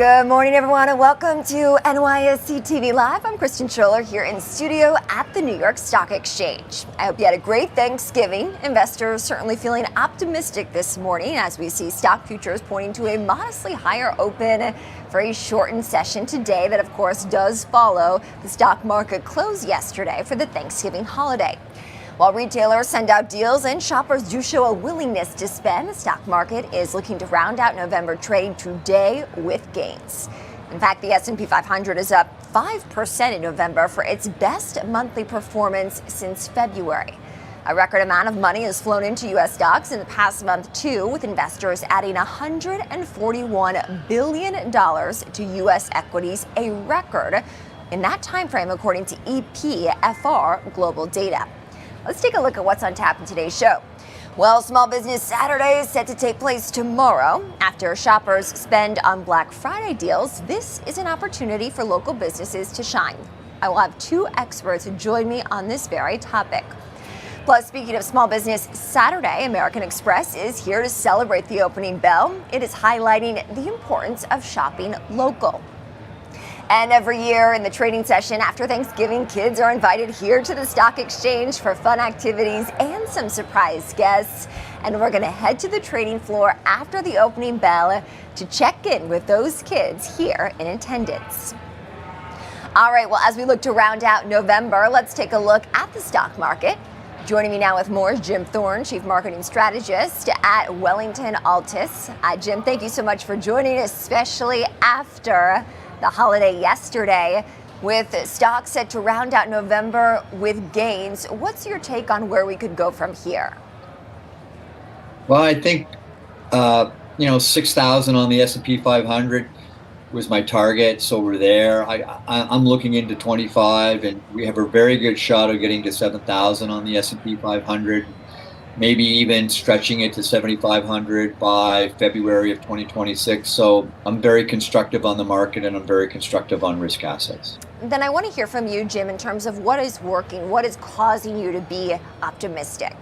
Good morning, everyone, and welcome to NYSE TV Live. I'm Kristen Scholler here in studio at the New York Stock Exchange. I hope you had a great Thanksgiving. Investors certainly feeling optimistic this morning as we see stock futures pointing to a modestly higher open for a shortened session today that, of course, does follow the stock market close yesterday for the Thanksgiving holiday. While retailers send out deals and shoppers do show a willingness to spend, the stock market is looking to round out November trading today with gains. In fact, the S&P 500 is up 5% in November for its best monthly performance since February. A record amount of money has flown into U.S. stocks in the past month, too, with investors adding $141 billion to U.S. equities, a record in that time frame, according to EPFR Global Data. Let's take a look at what's on tap in today's show. Well, Small Business Saturday is set to take place tomorrow. After shoppers spend on Black Friday deals, this is an opportunity for local businesses to shine. I will have two experts join me on this very topic. Plus, speaking of Small Business Saturday, American Express is here to celebrate the opening bell. It is highlighting the importance of shopping local. And every year in the trading session after Thanksgiving, kids are invited here to the stock exchange for fun activities and some surprise guests. And we're going to head to the trading floor after the opening bell to check in with those kids here in attendance. All right, well, as we look to round out November, let's take a look at the stock market. Joining me now with more is Jim Thorne, Chief Marketing Strategist at Wellington Altus. Jim, thank you so much for joining us, especially after the holiday yesterday. With stocks set to round out November with gains, what's your take on where we could go from here? Well, I think 6,000 on the S&P 500 was my target, so we're there. I'm looking into 25, and we have a very good shot of getting to 7,000 on the S&P 500. Maybe even stretching it to 7,500 by February of 2026. So I'm very constructive on the market, and I'm very constructive on risk assets. Then I want to hear from you, Jim, in terms of what is working, what is causing you to be optimistic?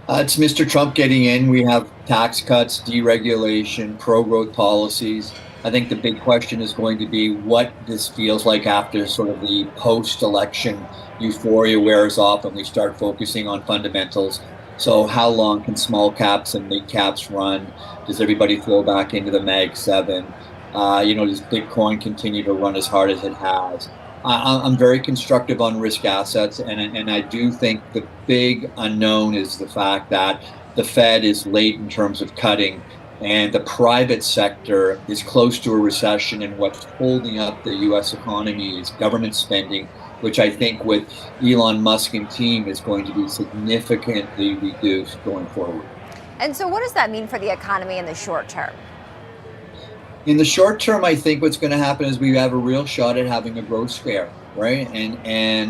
It's Mr. Trump getting in. We have tax cuts, deregulation, pro-growth policies. I think the big question is going to be what this feels like after sort of the post-election euphoria wears off and we start focusing on fundamentals. So how long can small caps and mid caps run? Does everybody flow back into the Mag 7? Does Bitcoin continue to run as hard as it has? I'm very constructive on risk assets, and I do think the big unknown is the fact that the Fed is late in terms of cutting, and the private sector is close to a recession, and what's holding up the U.S. economy is government spending, which I think with Elon Musk and team is going to be significantly reduced going forward. And so what does that mean for the economy in the short term? In the short term, I think what's going to happen is we have a real shot at having a growth scare, right?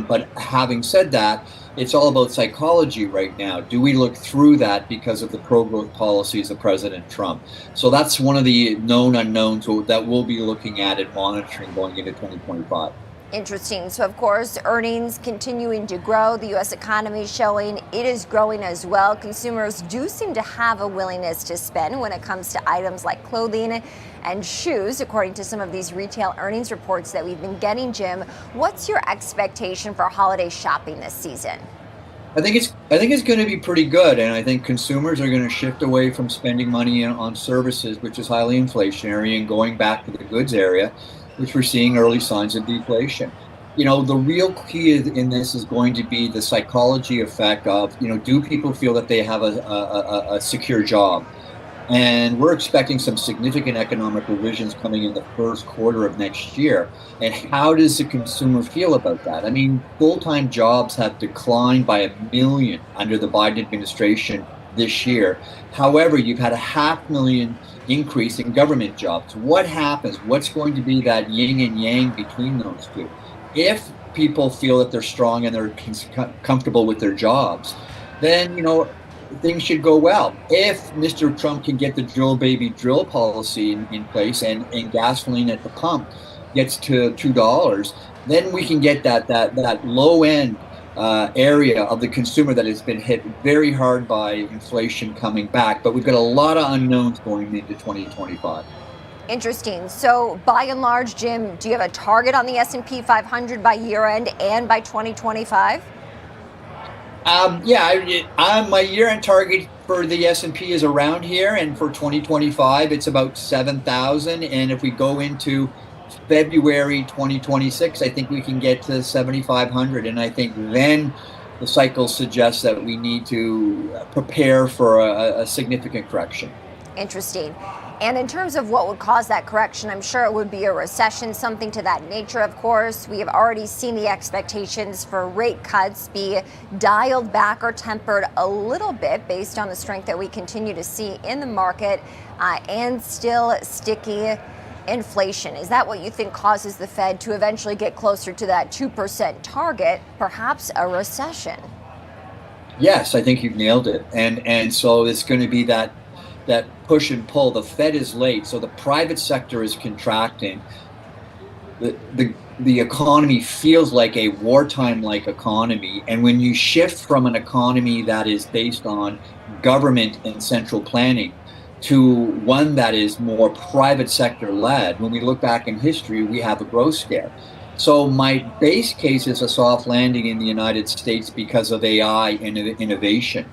But having said that, it's all about psychology right now. Do we look through that because of the pro-growth policies of President Trump? So that's one of the known unknowns that we'll be looking at and monitoring going into 2025. Interesting. So, of course, earnings continuing to grow. The U.S. economy showing it is growing as well. Consumers do seem to have a willingness to spend when it comes to items like clothing and shoes, according to some of these retail earnings reports that we've been getting. Jim, what's your expectation for holiday shopping this season? I think it's going to be pretty good, and I think consumers are going to shift away from spending money on services, which is highly inflationary, and going back to the goods area, which we're seeing early signs of deflation. The real key in this is going to be the psychology effect of, do people feel that they have a secure job? And we're expecting some significant economic revisions coming in the first quarter of next year. And how does the consumer feel about that? I mean, full-time jobs have declined by 1 million under the Biden administration this year. However, you've had a 500,000 increase in government jobs. What happens? What's going to be that yin and yang between those two? If people feel that they're strong and they're comfortable with their jobs, then, things should go well. If Mr. Trump can get the drill baby drill policy in place and gasoline at the pump gets to $2, then we can get that low end area of the consumer that has been hit very hard by inflation coming back. But we've got a lot of unknowns going into 2025. Interesting. So by and large, Jim, do you have a target on the S&P 500 by year end and by 2025? My year-end target for the S&P is around here, and for 2025, it's about 7,000. And if we go into February 2026, I think we can get to 7,500. And I think then the cycle suggests that we need to prepare for a significant correction. Interesting. And in terms of what would cause that correction, I'm sure it would be a recession, something to that nature, of course. We have already seen the expectations for rate cuts be dialed back or tempered a little bit based on the strength that we continue to see in the market and still sticky inflation. Is that what you think causes the Fed to eventually get closer to that 2% target, perhaps a recession? Yes, I think you've nailed it. And so it's going to be that push and pull. The Fed is late, so the private sector is contracting. The economy feels like a wartime-like economy, and when you shift from an economy that is based on government and central planning to one that is more private sector led, when we look back in history, we have a growth scare. So my base case is a soft landing in the United States because of AI and innovation.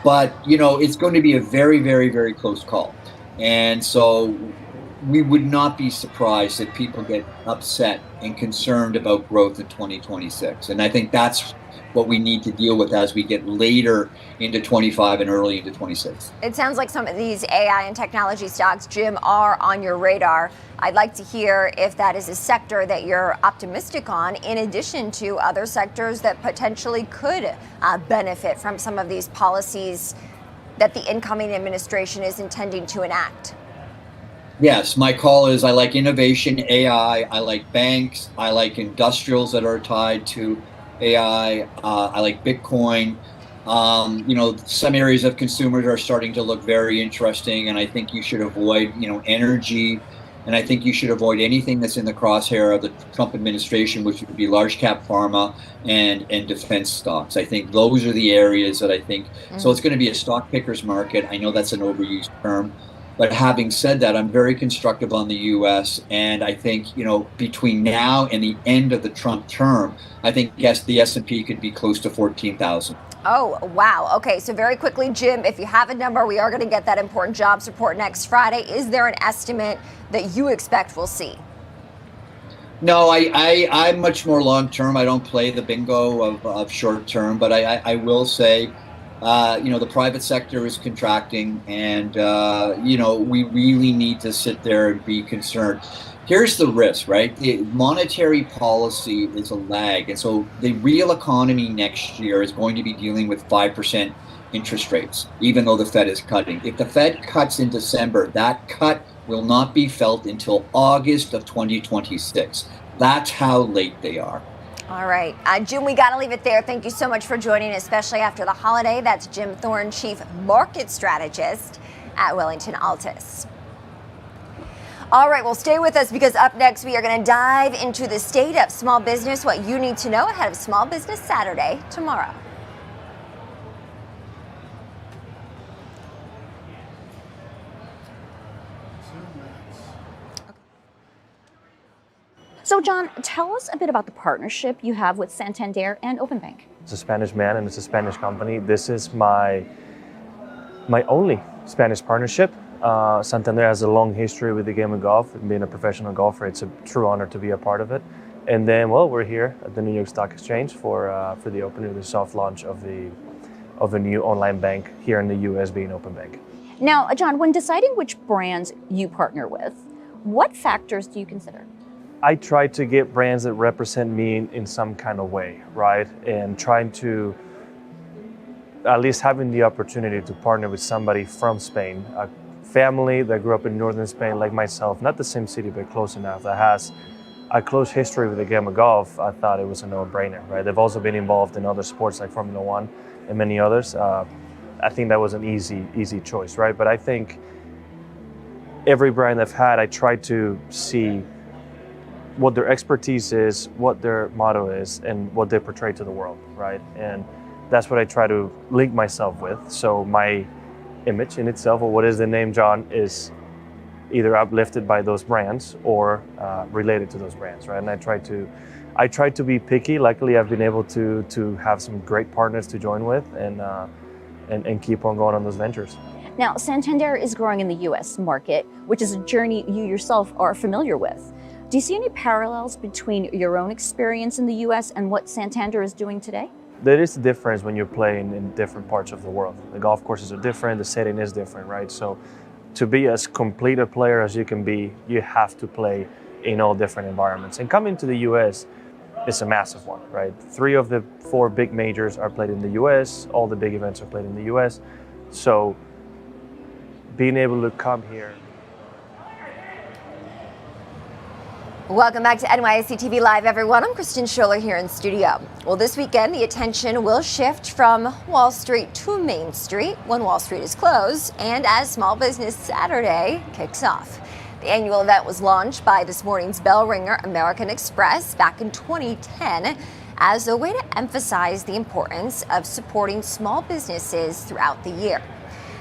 But it's going to be a very, very, very close call. And so we would not be surprised if people get upset and concerned about growth in 2026. And I think that's what we need to deal with as we get later into 25 and early into 26. It sounds like some of these AI and technology stocks, Jim, are on your radar. I'd like to hear if that is a sector that you're optimistic on, in addition to other sectors that potentially could benefit from some of these policies that the incoming administration is intending to enact. Yes, my call is I like innovation, AI, I like banks, I like industrials that are tied to AI, I like Bitcoin. Some areas of consumers are starting to look very interesting, and I think you should avoid, energy, and I think you should avoid anything that's in the crosshair of the Trump administration, which would be large cap pharma and defense stocks. I think those are the areas that I think. So it's going to be a stock picker's market. I know that's an overused term. But having said that, I'm very constructive on the U.S. And I think, between now and the end of the Trump term, I think, yes, the S&P could be close to 14,000. Oh, wow. Okay, so very quickly, Jim, if you have a number, we are going to get that important jobs report next Friday. Is there an estimate that you expect we'll see? No, I'm much more long term. I don't play the bingo of short term, but I will say, the private sector is contracting, and we really need to sit there and be concerned. Here's the risk, right? The monetary policy is a lag, and so the real economy next year is going to be dealing with 5% interest rates, even though the Fed is cutting. If the Fed cuts in December, that cut will not be felt until August of 2026. That's how late they are. All right. Jim, we got to leave it there. Thank you so much for joining, especially after the holiday. That's Jim Thorne, Chief Market Strategist at Wellington Altus. All right, well, stay with us, because up next we are going to dive into the state of small business, what you need to know ahead of Small Business Saturday tomorrow. So, John, tell us a bit about the partnership you have with Santander and Openbank. It's a Spanish man and it's a Spanish company. This is my only Spanish partnership. Santander has a long history with the game of golf, and being a professional golfer, it's a true honor to be a part of it. And then, well, we're here at the New York Stock Exchange for the opening, the soft launch of a new online bank here in the U.S., being Openbank. Now, John, when deciding which brands you partner with, what factors do you consider? I try to get brands that represent me in some kind of way, right? And trying to, at least having the opportunity to partner with somebody from Spain, a family that grew up in northern Spain like myself, not the same city, but close enough, that has a close history with the game of golf. I thought it was a no-brainer, right? They've also been involved in other sports like Formula One and many others. I think that was an easy choice, right? But I think every brand I've had, I try to see what their expertise is, what their motto is, and what they portray to the world, right? And that's what I try to link myself with. So my image in itself, or what is the name, John, is either uplifted by those brands or related to those brands, right? And I try to be picky. Luckily, I've been able to have some great partners to join with and keep on going on those ventures. Now, Santander is growing in the U.S. market, which is a journey you yourself are familiar with. Do you see any parallels between your own experience in the U.S. and what Santander is doing today? There is a difference when you're playing in different parts of the world. The golf courses are different, the setting is different, right? So to be as complete a player as you can be, you have to play in all different environments. And coming to the US is a massive one, right? 3 of the 4 big majors are played in the US, all the big events are played in the US. So being able to come here. Welcome back to NYSE TV Live, everyone. I'm Kristen Scholler here in studio. Well, this weekend, the attention will shift from Wall Street to Main Street when Wall Street is closed and as Small Business Saturday kicks off. The annual event was launched by this morning's bell ringer, American Express, back in 2010 as a way to emphasize the importance of supporting small businesses throughout the year.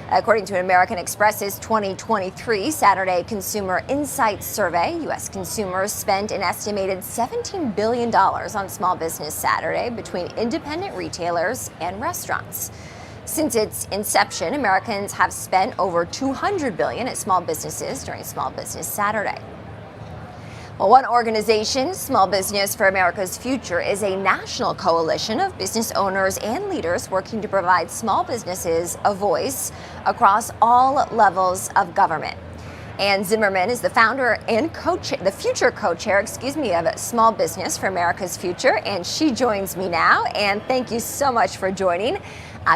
According to American Express's 2023 Saturday Consumer Insights Survey, U.S. consumers spent an estimated $17 billion on Small Business Saturday between independent retailers and restaurants. Since its inception, Americans have spent over $200 billion at small businesses during Small Business Saturday. Well, one organization, Small Business for America's Future, is a national coalition of business owners and leaders working to provide small businesses a voice across all levels of government. Ann Zimmerman is the founder and the future co-chair, of Small Business for America's Future, and she joins me now. And thank you so much for joining.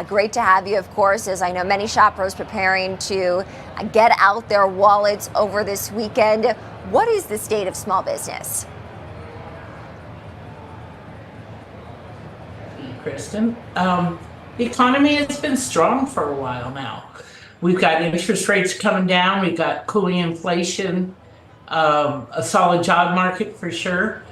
Great to have you, of course, as I know many shoppers preparing to get out their wallets over this weekend. What is the state of small business? Kristen, the economy has been strong for a while now. We've got interest rates coming down, we've got cooling inflation, a solid job market for sure,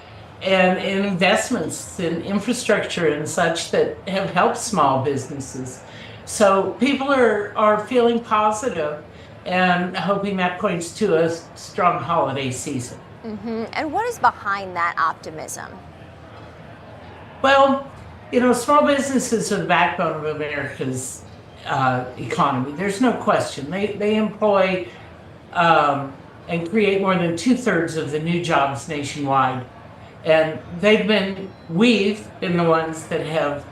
and investments in infrastructure and such that have helped small businesses. So people are feeling positive and hoping that points to a strong holiday season. Mm-hmm. And what is behind that optimism? Well, small businesses are the backbone of America's economy. There's no question. They employ and create more than 2/3 of the new jobs nationwide. And we've been the ones that have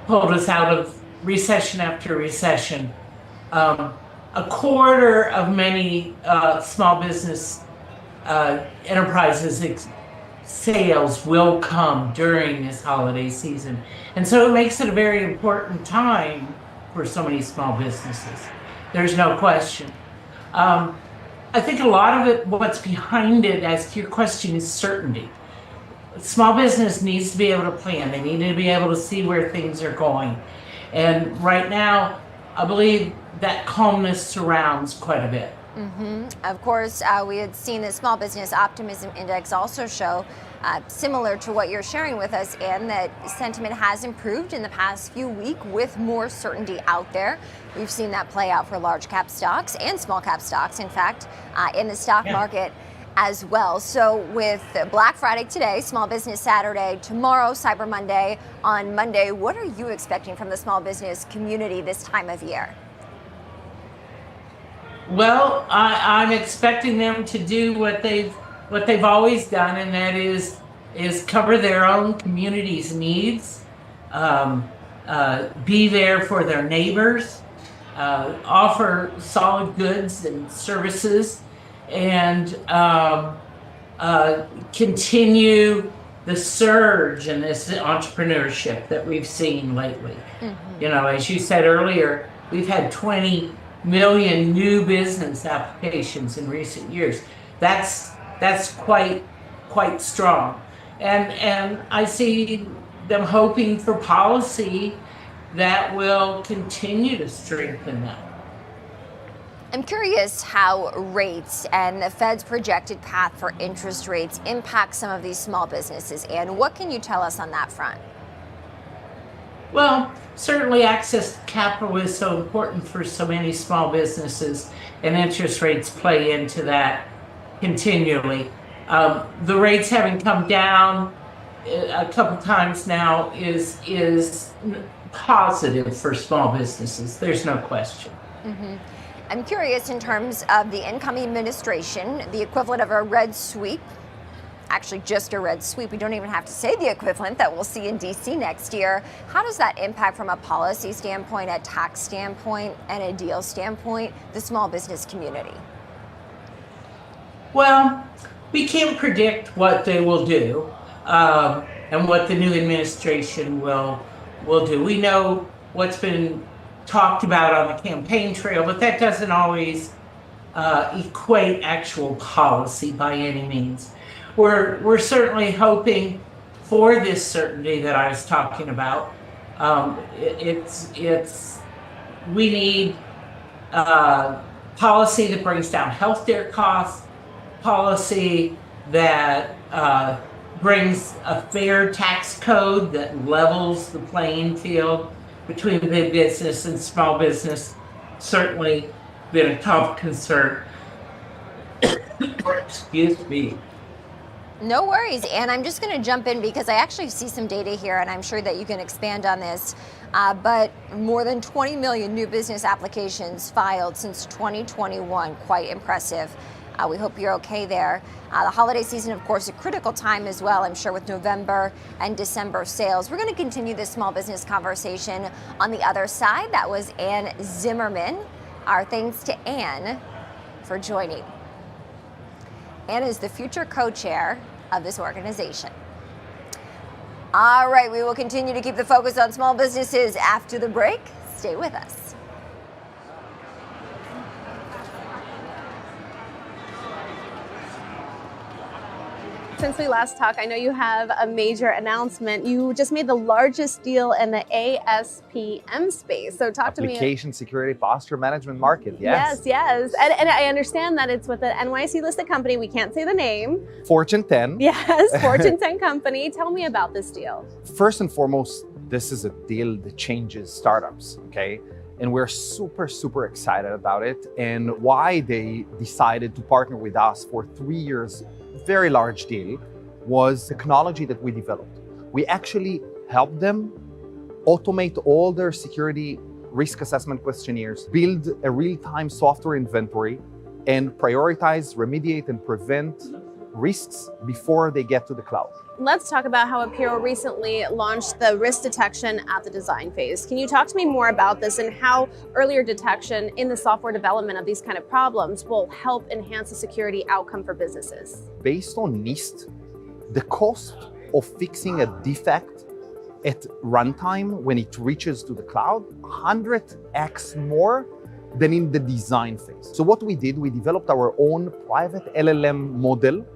pulled us out of recession after recession. A quarter of many small business enterprises' sales will come during this holiday season. And so it makes it a very important time for so many small businesses. There's no question. I think a lot of it, what's behind it, as to your question, is certainty. Small business needs to be able to plan. They need to be able to see where things are going. And right now, I believe that calmness surrounds quite a bit. Mm-hmm. Of course, we had seen the Small Business Optimism Index also show, similar to what you're sharing with us, Ann, that sentiment has improved in the past few weeks with more certainty out there. We've seen that play out for large cap stocks and small cap stocks, in fact, in the stock market as well. So with Black Friday today, Small Business Saturday, tomorrow, Cyber Monday, on Monday, what are you expecting from the small business community this time of year? Well, I'm expecting them to do what they've always done, and that is cover their own community's needs, be there for their neighbors, offer solid goods and services, and continue the surge in this entrepreneurship that we've seen lately. Mm-hmm. As you said earlier, we've had 20 million new business applications in recent years. That's quite strong, and I see them hoping for policy that will continue to strengthen them. I'm curious how rates and the Fed's projected path for interest rates impact some of these small businesses, and what can you tell us on that front? Well, certainly access to capital is so important for so many small businesses, and interest rates play into that continually. The rates having come down a couple times now is positive for small businesses. There's no question. I'm curious in terms of the incoming administration, the equivalent of a red sweep, actually just a red sweep. We don't even have to say the equivalent that we'll see in DC next year. How does that impact from a policy standpoint, a tax standpoint, and a deal standpoint, the small business community? Well, we can't predict what they will do and what the new administration will do. We know what's been talked about on the campaign trail, but that doesn't always equate actual policy by any means. We're certainly hoping for this certainty that I was talking about. We need policy that brings down healthcare costs, policy that brings a fair tax code that levels the playing field between big business and small business. Certainly been a top concern. Excuse me. No worries, and I'm just going to jump in because I actually see some data here, and I'm sure that you can expand on this. But more than 20 million new business applications filed since 2021, quite impressive. We hope you're okay there. The holiday season, of course, a critical time as well, I'm sure, with November and December sales. We're going to continue this small business conversation on the other side. That was Ann Zimmerman. Our thanks to Ann for joining. Ann is the future co-chair of this organization. All right, we will continue to keep the focus on small businesses after the break. Stay with us. Since we last talked, I know you have a major announcement. You just made the largest deal in the ASPM space. So talk to me. Application Security Posture Management market, yes. Yes. And I understand that it's with an NYSE listed company. We can't say the name. Fortune 10. Yes, Fortune 10 company. Tell me about this deal. First and foremost, this is a deal that changes startups, okay? And we're super, super excited about it and why they decided to partner with us for 3 years. Very large deal was technology that we developed. We actually helped them automate all their security risk assessment questionnaires, build a real-time software inventory, and prioritize, remediate, and prevent risks before they get to the cloud. Let's talk about how Apiro recently launched the risk detection at the design phase. Can you talk to me more about this and how earlier detection in the software development of these kind of problems will help enhance the security outcome for businesses? Based on NIST, the cost of fixing a defect at runtime when it reaches to the cloud, 100x more than in the design phase. So what we did, we developed our own private LLM model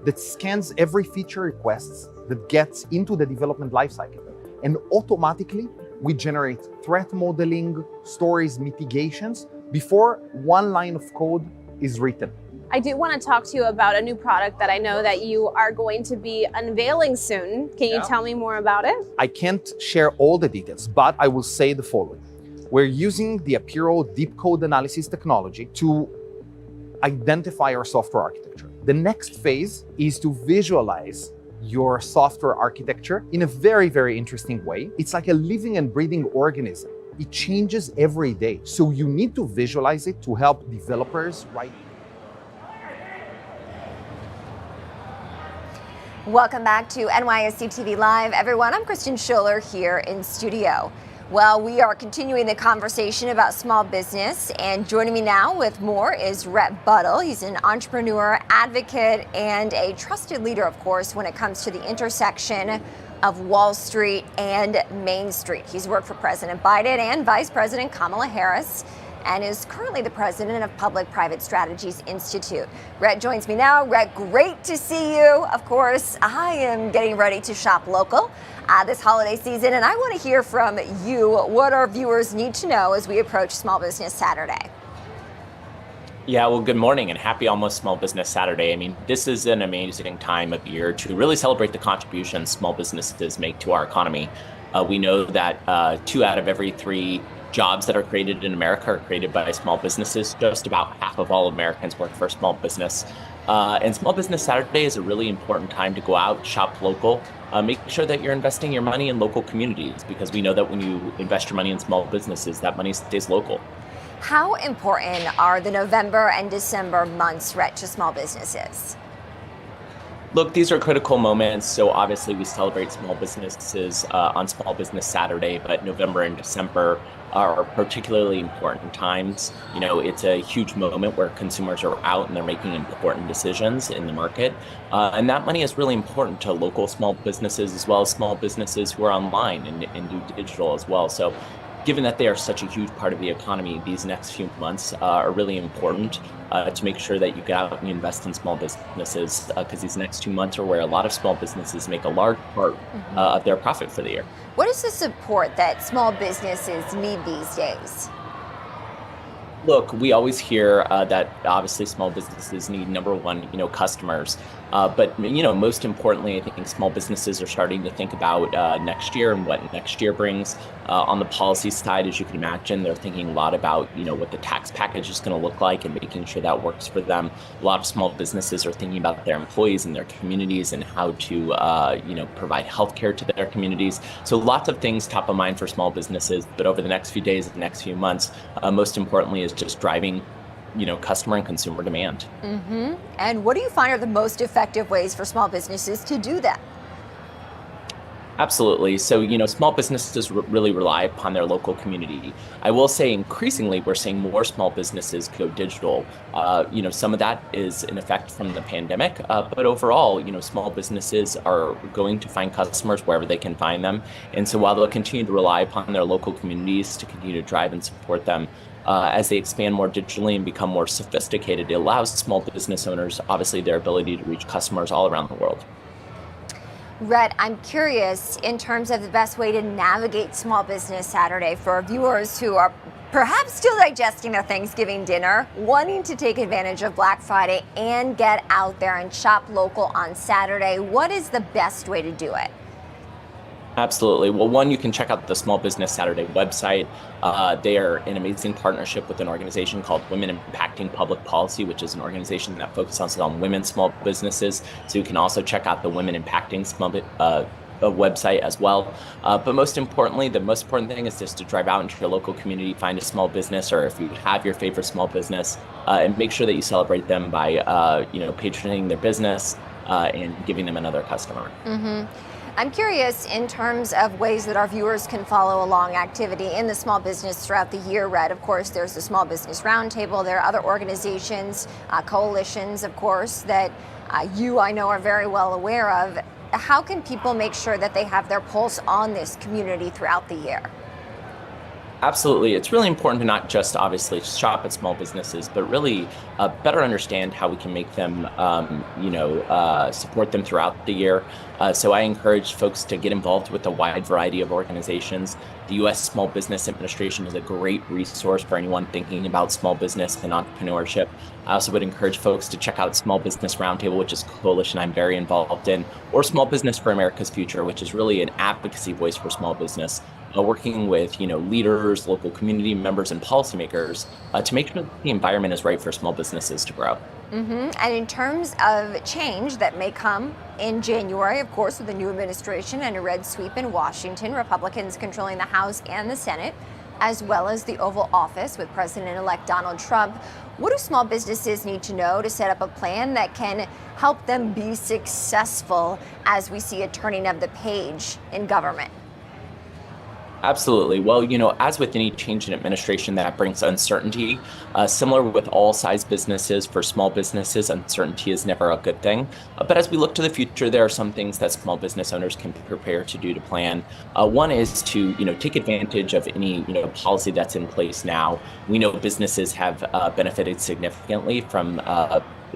that scans every feature requests that gets into the development lifecycle. And automatically, we generate threat modeling, stories, mitigations before one line of code is written. I do want to talk to you about a new product that I know that you are going to be unveiling soon. Can you tell me more about it? I can't share all the details, but I will say the following. We're using the Apiro deep code analysis technology to identify our software architecture. The next phase is to visualize your software architecture in a very, very interesting way. It's like a living and breathing organism. It changes every day. So you need to visualize it to help developers write. Welcome back to NYSE TV Live, everyone. I'm Kristen Schuller here in studio. Well, we are continuing the conversation about small business, and joining me now with more is Rhett Buttle. He's an entrepreneur, advocate, and a trusted leader, of course, when it comes to the intersection of Wall Street and Main Street. He's worked for President Biden and Vice President Kamala Harris, and is currently the president of Public-Private Strategies Institute. Rhett joins me now. Rhett, great to see you. Of course, I am getting ready to shop local this holiday season, and I want to hear from you what our viewers need to know as we approach Small Business Saturday. Yeah, well, good morning and happy almost Small Business Saturday. I mean, this is an amazing time of year to really celebrate the contributions small businesses make to our economy. We know that 2 out of every 3 jobs that are created in America are created by small businesses. Just about half of all Americans work for a small business. And Small Business Saturday is a really important time to go out, shop local, make sure that you're investing your money in local communities, because we know that when you invest your money in small businesses, that money stays local. How important are the November and December months, Rhett, to small businesses? Look, these are critical moments. So obviously we celebrate small businesses on Small Business Saturday, but November and December are particularly important times. You know, it's a huge moment where consumers are out and they're making important decisions in the market. And that money is really important to local small businesses as well as small businesses who are online and do digital as well. So given that they are such a huge part of the economy, these next few months are really important to make sure that you get out and you invest in small businesses, because these next 2 months are where a lot of small businesses make a large part of their profit for the year. What is the support that small businesses need these days? Look, we always hear that obviously small businesses need, number one, customers. But most importantly, I think small businesses are starting to think about next year and what next year brings. On the policy side, as you can imagine, they're thinking a lot about what the tax package is going to look like and making sure that works for them. A lot of small businesses are thinking about their employees and their communities and how to provide healthcare to their communities. So lots of things top of mind for small businesses. But over the next few days, the next few months, most importantly is just driving customer and consumer demand. And what do you find are the most effective ways for small businesses to do that? Absolutely. So, small businesses really rely upon their local community. I will say increasingly, we're seeing more small businesses go digital. Some of that is an effect from the pandemic, but overall, small businesses are going to find customers wherever they can find them. And so while they'll continue to rely upon their local communities to continue to drive and support them, as they expand more digitally and become more sophisticated, it allows small business owners, obviously, their ability to reach customers all around the world. Rhett, I'm curious in terms of the best way to navigate Small Business Saturday for our viewers who are perhaps still digesting their Thanksgiving dinner, wanting to take advantage of Black Friday and get out there and shop local on Saturday. What is the best way to do it? Absolutely. Well, one, you can check out the Small Business Saturday website. They are an amazing partnership with an organization called Women Impacting Public Policy, which is an organization that focuses on women's small businesses. So you can also check out the Women Impacting Small website as well. But most importantly, the most important thing is just to drive out into your local community, find a small business, or if you have your favorite small business, and make sure that you celebrate them by patroning their business and giving them another customer. I'm curious in terms of ways that our viewers can follow along activity in the small business throughout the year, Rhett. Of course, there's the Small Business Roundtable. There are other organizations, coalitions, of course, that I know are very well aware of. How can people make sure that they have their pulse on this community throughout the year? Absolutely. It's really important to not just obviously shop at small businesses, but really better understand how we can make them, support them throughout the year. So I encourage folks to get involved with a wide variety of organizations. The U.S. Small Business Administration is a great resource for anyone thinking about small business and entrepreneurship. I also would encourage folks to check out Small Business Roundtable, which is a coalition I'm very involved in, or Small Business for America's Future, which is really an advocacy voice for small business, working with leaders, local community members, and policymakers to make sure that the environment is right for small businesses to grow. And in terms of change that may come in January, of course, with the new administration and a red sweep in Washington, Republicans controlling the House and the Senate, as well as the Oval Office with President-elect Donald Trump, what do small businesses need to know to set up a plan that can help them be successful as we see a turning of the page in government? Absolutely. Well, as with any change in administration, that brings uncertainty. Similar with all size businesses, for small businesses, uncertainty is never a good thing. But as we look to the future, there are some things that small business owners can prepare to do to plan. One is to, take advantage of any, policy that's in place now. We know businesses have benefited significantly from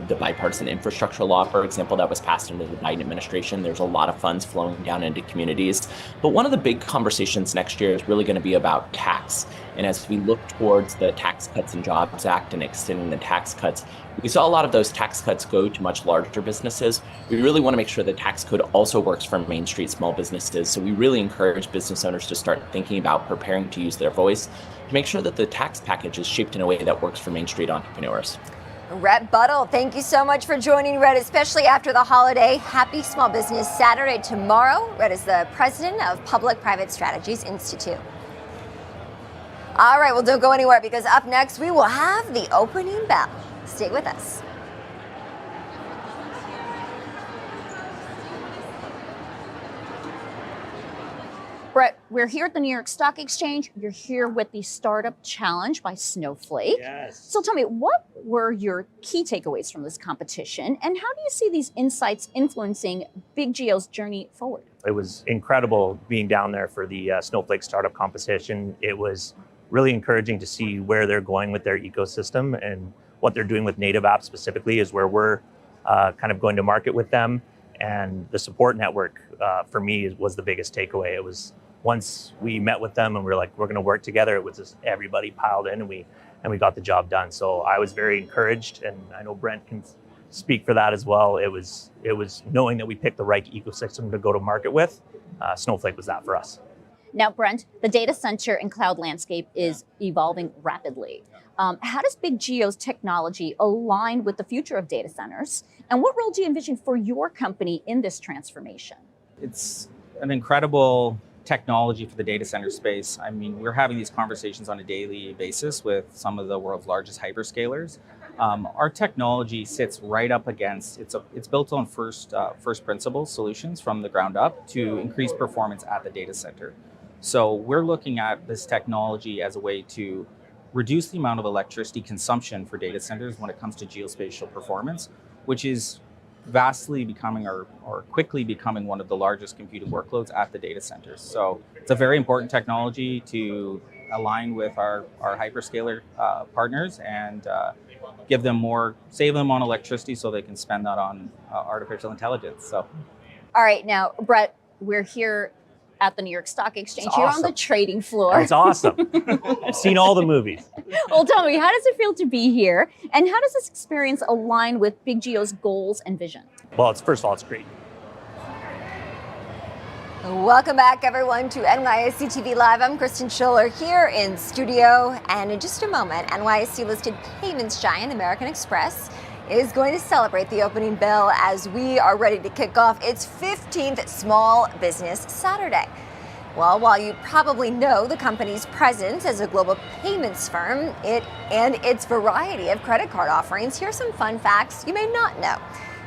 the bipartisan infrastructure law, for example, that was passed under the Biden administration. There's a lot of funds flowing down into communities. But one of the big conversations next year is really going to be about tax. And as we look towards the Tax Cuts and Jobs Act and extending the tax cuts, we saw a lot of those tax cuts go to much larger businesses. We really want to make sure the tax code also works for Main Street small businesses. So we really encourage business owners to start thinking about preparing to use their voice to make sure that the tax package is shaped in a way that works for Main Street entrepreneurs. Rhett Buttle, thank you so much for joining, Rhett, especially after the holiday. Happy Small Business Saturday tomorrow. Rhett is the president of Public-Private Strategies Institute. All right, well, don't go anywhere because up next we will have the opening bell. Stay with us. Brett, we're here at the New York Stock Exchange. You're here with the Startup Challenge by Snowflake. Yes. So tell me, what were your key takeaways from this competition, and how do you see these insights influencing Big Geo's journey forward? It was incredible being down there for the Snowflake Startup Competition. It was really encouraging to see where they're going with their ecosystem, and what they're doing with native apps specifically is where we're kind of going to market with them. And the support network for me was the biggest takeaway. It was once we met with them and we were like, we're going to work together, it was just everybody piled in and we got the job done. So I was very encouraged, and I know Brent can speak for that as well. It was knowing that we picked the right ecosystem to go to market with. Snowflake was that for us. Now, Brent, the data center and cloud landscape is evolving rapidly. How does Big Geo's technology align with the future of data centers? And what role do you envision for your company in this transformation? It's an incredible technology for the data center space. I mean, we're having these conversations on a daily basis with some of the world's largest hyperscalers. Our technology sits right up against, it's built on first principles solutions from the ground up to increase performance at the data center. So we're looking at this technology as a way to reduce the amount of electricity consumption for data centers when it comes to geospatial performance, which is vastly becoming or quickly becoming one of the largest computing workloads at the data centers. So it's a very important technology to align with our hyperscaler partners and give them more, save them on electricity so they can spend that on artificial intelligence. So, all right, now, Brett, we're here at the New York Stock Exchange. It's You're awesome. on the trading floor. It's awesome. I've seen all the movies. Well, tell me, how does it feel to be here? And how does this experience align with Big Geo's goals and vision? Well, first of all, it's great. Welcome back, everyone, to NYSE TV Live. I'm Kristen Scholler here in studio. And in just a moment, NYSE-listed payments giant American Express is going to celebrate the opening bell as we are ready to kick off its 15th Small Business Saturday. Well, while you probably know the company's presence as a global payments firm, and its variety of credit card offerings, here's some fun facts you may not know.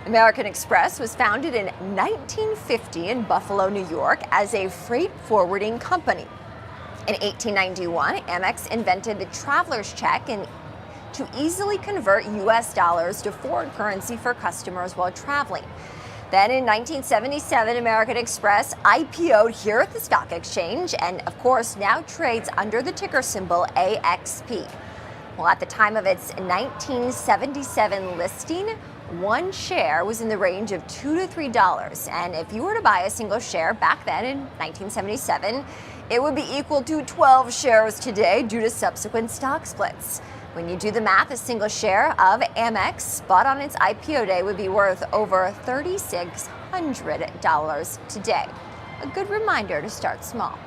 American Express was founded in 1950 in Buffalo, New York as a freight forwarding company. In 1891, Amex invented the traveler's check to easily convert U.S. dollars to foreign currency for customers while traveling. Then in 1977, American Express IPO'd here at the stock exchange and, of course, now trades under the ticker symbol AXP. Well, at the time of its 1977 listing, one share was in the range of $2 to $3. And if you were to buy a single share back then in 1977, it would be equal to 12 shares today due to subsequent stock splits. When you do the math, a single share of Amex bought on its IPO day would be worth over $3,600 today. A good reminder to start small.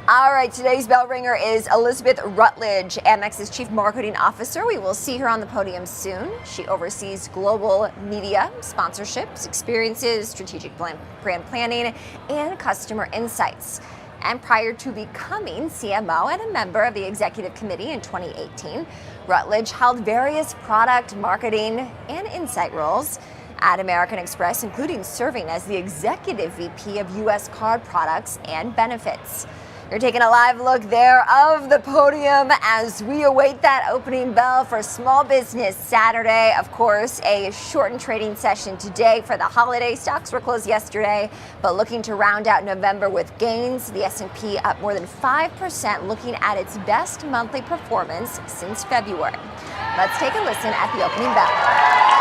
All right, today's bell ringer is Elizabeth Rutledge, Amex's Chief Marketing Officer. We will see her on the podium soon. She oversees global media, sponsorships, experiences, strategic brand planning, and customer insights. And prior to becoming CMO and a member of the executive committee in 2018, Rutledge held various product, marketing, and insight roles at American Express, including serving as the executive VP of U.S. card products and benefits. You're taking a live look there of the podium as we await that opening bell for Small Business Saturday. Of course, a shortened trading session today for the holiday. Stocks were closed yesterday, but looking to round out November with gains. The S&P up more than 5%, looking at its best monthly performance since February. Let's take a listen at the opening bell.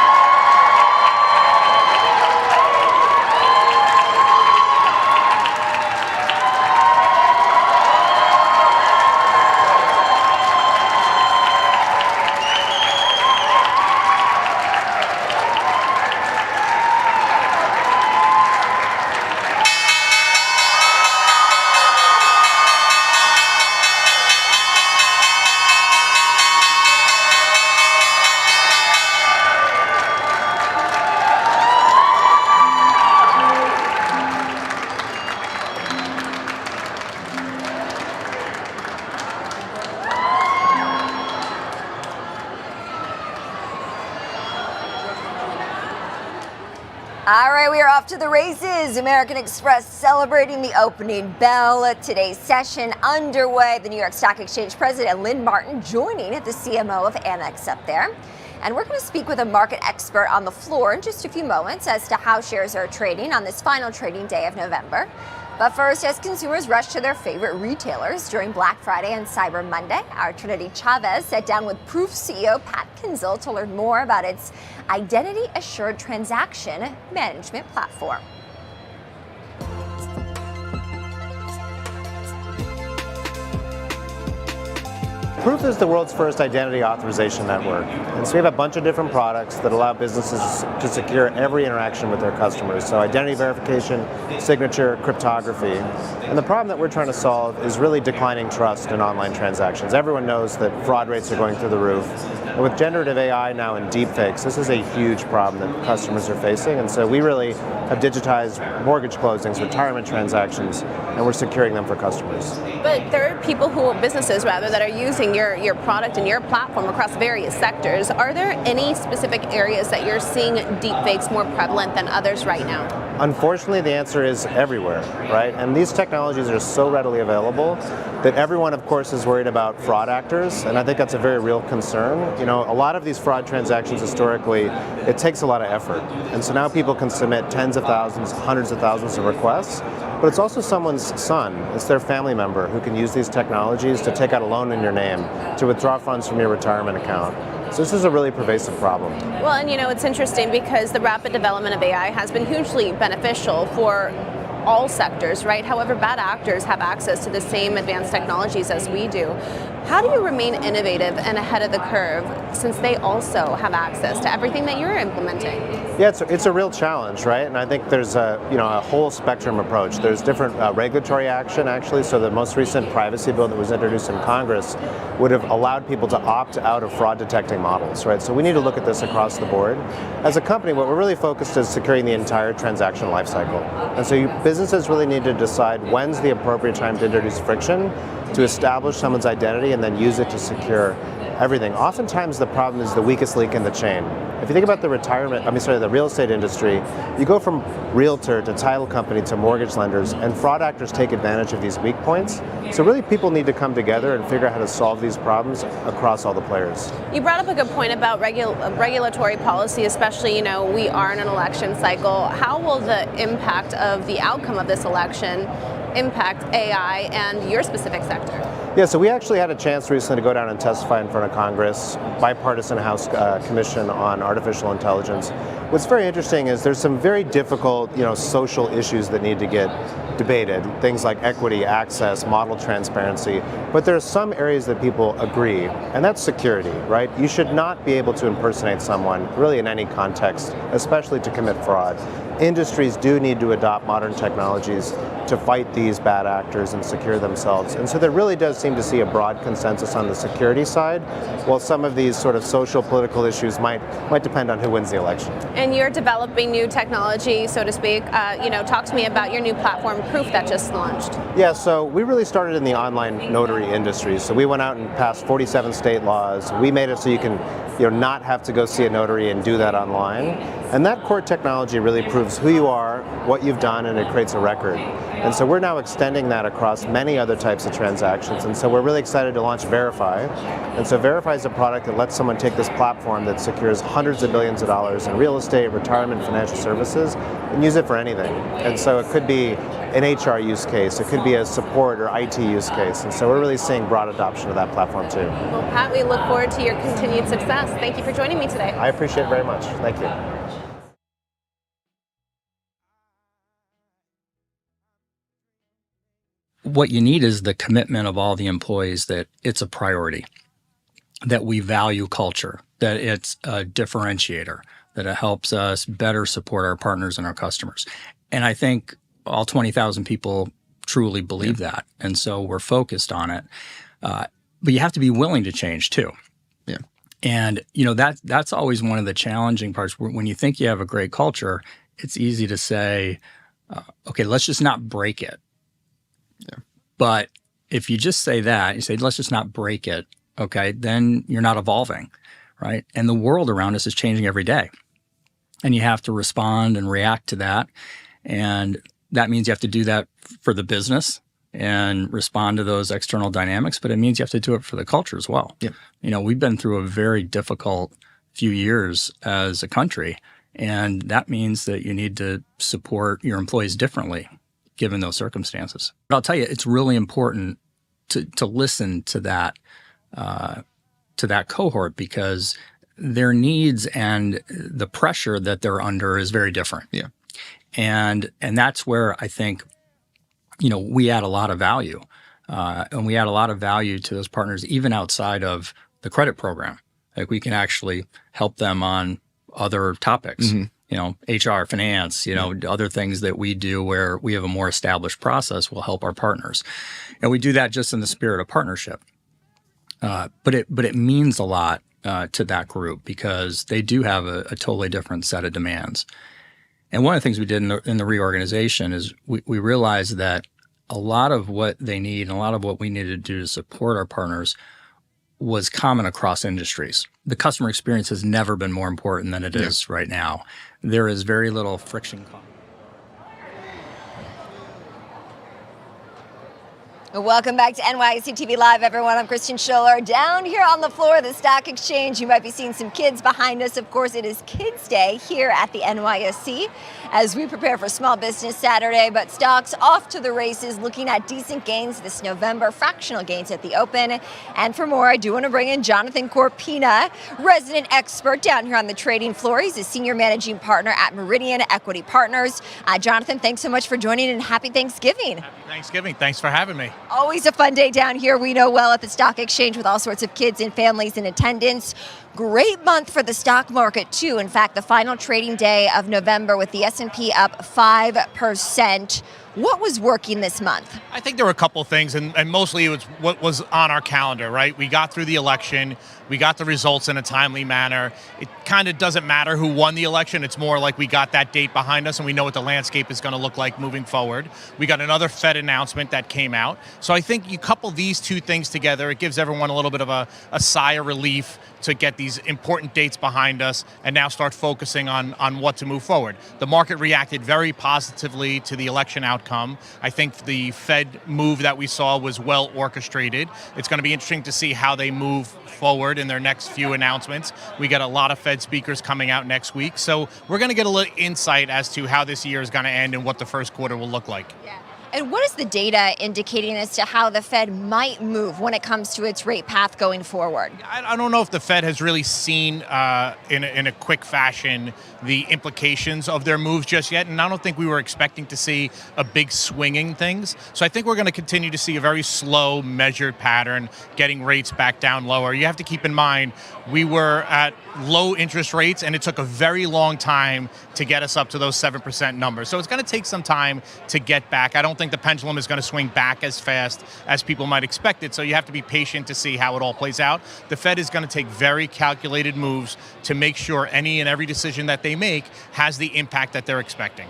All right, we are off to the races. American Express celebrating the opening bell. Today's session underway. The New York Stock Exchange President Lynn Martin joining the CMO of Amex up there. And we're going to speak with a market expert on the floor in just a few moments as to how shares are trading on this final trading day of November. But first, as consumers rush to their favorite retailers during Black Friday and Cyber Monday, our Trinity Chavez sat down with Proof CEO Pat Kinzel to learn more about its Identity Assured Transaction Management platform. Proof is the world's first identity authorization network. And so we have a bunch of different products that allow businesses to secure every interaction with their customers. So identity verification, signature, cryptography. And the problem that we're trying to solve is really declining trust in online transactions. Everyone knows that fraud rates are going through the roof. And with generative AI now and deepfakes, this is a huge problem that customers are facing. And so we really have digitized mortgage closings, retirement transactions, and we're securing them for customers. But there are businesses that are using your product and your platform across various sectors. Are there any specific areas that you're seeing deepfakes more prevalent than others right now? Unfortunately, the answer is everywhere, right? And these technologies are so readily available that everyone, of course, is worried about fraud actors, and I think that's a very real concern. You know, a lot of these fraud transactions historically, it takes a lot of effort. And so now people can submit tens of thousands, hundreds of thousands of requests, but it's also someone's son, it's their family member who can use these technologies to take out a loan in your name, to withdraw funds from your retirement account. So this is a really pervasive problem. Well, and it's interesting because the rapid development of AI has been hugely beneficial for all sectors, right? However, bad actors have access to the same advanced technologies as we do. How do you remain innovative and ahead of the curve since they also have access to everything that you're implementing? Yeah, it's a real challenge, right? And I think there's a whole spectrum approach. There's different regulatory action, actually. So the most recent privacy bill that was introduced in Congress would have allowed people to opt out of fraud detecting models, right? So we need to look at this across the board. As a company, what we're really focused is securing the entire transaction lifecycle. And so businesses really need to decide when's the appropriate time to introduce friction, to establish someone's identity, and then use it to secure everything. Oftentimes the problem is the weakest link in the chain. If you think about the real estate industry, you go from realtor to title company to mortgage lenders, and fraud actors take advantage of these weak points. So really people need to come together and figure out how to solve these problems across all the players. You brought up a good point about regulatory policy, especially, we are in an election cycle. How will the impact of the outcome of this election impact AI and your specific sector? Yeah, so we actually had a chance recently to go down and testify in front of Congress, bipartisan House Commission on Artificial Intelligence. What's very interesting is there's some very difficult, social issues that need to get debated, things like equity, access, model transparency, but there are some areas that people agree, and that's security, right? You should not be able to impersonate someone, really in any context, especially to commit fraud. Industries do need to adopt modern technologies to fight these bad actors and secure themselves. And so there really does seem to see a broad consensus on the security side, while some of these sort of social political issues might depend on who wins the election. And you're developing new technology, so to speak. Talk to me about your new platform, Proof, that just launched. Yeah, so we really started in the online notary industry. So we went out and passed 47 state laws. We made it so you can not have to go see a notary and do that online. And that core technology really proves who you are, what you've done, and it creates a record. And so we're now extending that across many other types of transactions. And so we're really excited to launch Verify. And so Verify is a product that lets someone take this platform that secures hundreds of billions of dollars in real estate, retirement, financial services, and use it for anything. And so it could be an HR use case, it could be a support or IT use case. And so we're really seeing broad adoption of that platform too. Well, Pat, we look forward to your continued success. Thank you for joining me today. I appreciate it very much. Thank you. What you need is the commitment of all the employees that it's a priority, that we value culture, that it's a differentiator, that it helps us better support our partners and our customers. And I think all 20,000 people truly believe that. And so we're focused on it. But you have to be willing to change too. Yeah. And, that's always one of the challenging parts. When you think you have a great culture, it's easy to say, okay, let's just not break it. Yeah. But if you just say that, you say, let's just not break it, okay, then you're not evolving, right? And the world around us is changing every day. and you have to respond and react to that. And that means you have to do that for the business and respond to those external dynamics, but it means you have to do it for the culture as well. Yeah. We've been through a very difficult few years as a country, and that means that you need to support your employees differently given those circumstances. But I'll tell you, it's really important to listen to that cohort, because their needs and the pressure that they're under is very different. Yeah. And that's where I think, we add a lot of value. And we add a lot of value to those partners, even outside of the credit program. Like, we can actually help them on other topics, HR, finance, other things that we do where we have a more established process will help our partners. And we do that just in the spirit of partnership. But it means a lot to that group, because they do have a totally different set of demands. And one of the things we did in the reorganization is we realized that a lot of what they need and a lot of what we needed to do to support our partners was common across industries. The customer experience has never been more important than it is right now. There is very little friction. Welcome back to NYSE TV Live, everyone. I'm Kristen Scholler. Down here on the floor of the stock exchange, you might be seeing some kids behind us. Of course, it is Kids Day here at the NYSE as we prepare for Small Business Saturday. But stocks off to the races, looking at decent gains this November, fractional gains at the open. And for more, I do want to bring in Jonathan Corpina, resident expert down here on the trading floor. He's a senior managing partner at Meridian Equity Partners. Jonathan, thanks so much for joining, and happy Thanksgiving. Happy Thanksgiving. Thanks for having me. Always a fun day down here, we know well, at the stock exchange, with all sorts of kids and families in attendance. Great month for the stock market, too. In fact, the final trading day of November with the S&P up 5%. What was working this month? I think there were a couple of things, and mostly it was what was on our calendar, right? We got through the election. We got the results in a timely manner. It kind of doesn't matter who won the election. It's more like we got that date behind us, and we know what the landscape is going to look like moving forward. We got another Fed announcement that came out. So I think you couple these two things together, it gives everyone a little bit of a sigh of relief to get these important dates behind us and now start focusing on what to move forward. The market reacted very positively to the election outcome. I think the Fed move that we saw was well orchestrated. It's going to be interesting to see how they move forward in their next few announcements. We got a lot of Fed speakers coming out next week. So we're going to get a little insight as to how this year is going to end and what the first quarter will look like. Yeah. And what is the data indicating as to how the Fed might move when it comes to its rate path going forward? I don't know if the Fed has really seen in a quick fashion the implications of their moves just yet, and I don't think we were expecting to see a big swinging things. So I think we're going to continue to see a very slow, measured pattern, getting rates back down lower. You have to keep in mind, we were at low interest rates, and it took a very long time to get us up to those 7% numbers. So it's going to take some time to get back. I don't think the pendulum is going to swing back as fast as people might expect it, so you have to be patient to see how it all plays out. The Fed is going to take very calculated moves to make sure any and every decision that they make has the impact that they're expecting.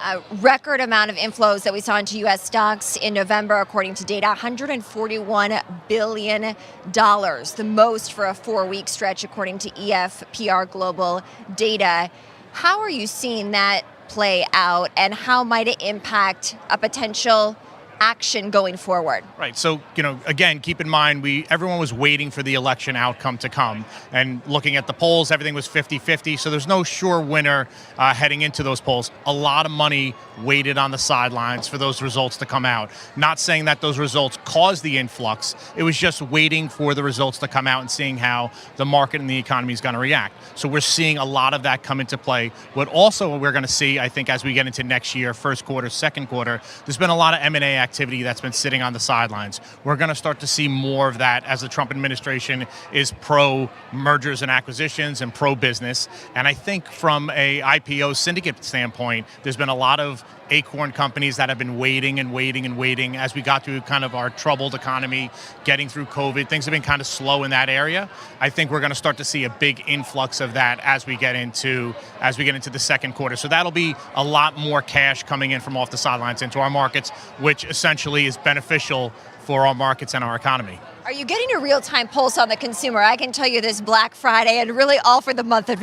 A record amount of inflows that we saw into U.S. stocks in November, according to data, $141 billion, the most for a 4-week stretch, according to EFPR Global data. How are you seeing that play out, and how might it impact a potential action going forward? Right. So, again, keep in mind, everyone was waiting for the election outcome to come, and looking at the polls, everything was 50-50. So there's no sure winner heading into those polls. A lot of money waited on the sidelines for those results to come out. Not saying that those results caused the influx. It was just waiting for the results to come out and seeing how the market and the economy is going to react. So we're seeing a lot of that come into play. What also we're going to see, I think, as we get into next year, first quarter, second quarter, there's been a lot of M&A activity that's been sitting on the sidelines. We're going to start to see more of that as the Trump administration is pro mergers and acquisitions and pro business. And I think from a IPO syndicate standpoint, there's been a lot of acorn companies that have been waiting and waiting and waiting as we got through kind of our troubled economy, getting through COVID. Things have been kind of slow in that area. I think we're going to start to see a big influx of that as we get into the second quarter. So that'll be a lot more cash coming in from off the sidelines into our markets, which essentially is beneficial for our markets and our economy. Are you getting a real-time pulse on the consumer? I can tell you this Black Friday and really all for the month of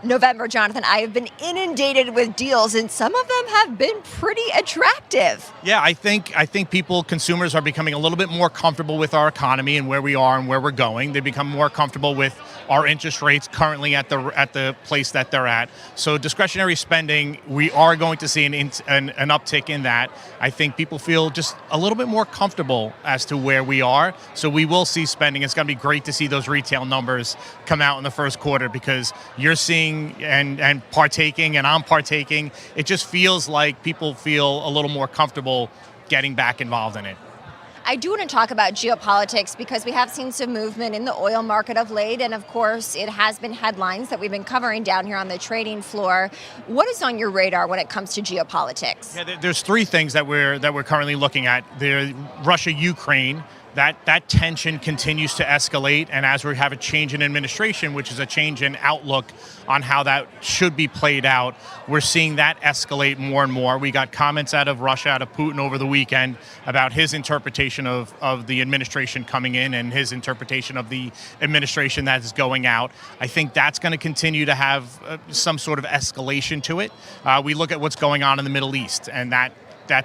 November, Jonathan, I have been inundated with deals and some of them have been pretty attractive. Yeah, I think consumers are becoming a little bit more comfortable with our economy and where we are and where we're going. They become more comfortable with our interest rates currently at the place that they're at. So discretionary spending, we are going to see an uptick in that. I think people feel just a little bit more comfortable as to where we are. So we will see spending. It's going to be great to see those retail numbers come out in the first quarter because you're seeing and partaking and I'm partaking. It just feels like people feel a little more comfortable getting back involved in it. I do want to talk about geopolitics because we have seen some movement in the oil market of late, and of course it has been headlines that we've been covering down here on the trading floor. What is on your radar when it comes to geopolitics? Yeah, there's three things that we're currently looking at. The Russia-Ukraine. That tension continues to escalate, and as we have a change in administration, which is a change in outlook on how that should be played out, we're seeing that escalate more and more. We got comments out of Russia, out of Putin over the weekend about his interpretation of the administration coming in and his interpretation of the administration that is going out. I think that's going to continue to have some sort of escalation to it. We look at what's going on in the Middle East, and that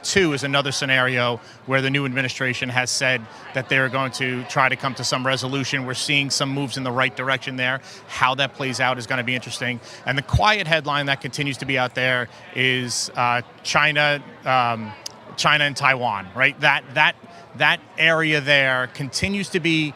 too is another scenario where the new administration has said that they're going to try to come to some resolution. We're seeing some moves in the right direction there. How that plays out is going to be interesting. And the quiet headline that continues to be out there is China and Taiwan, right? That area there continues to be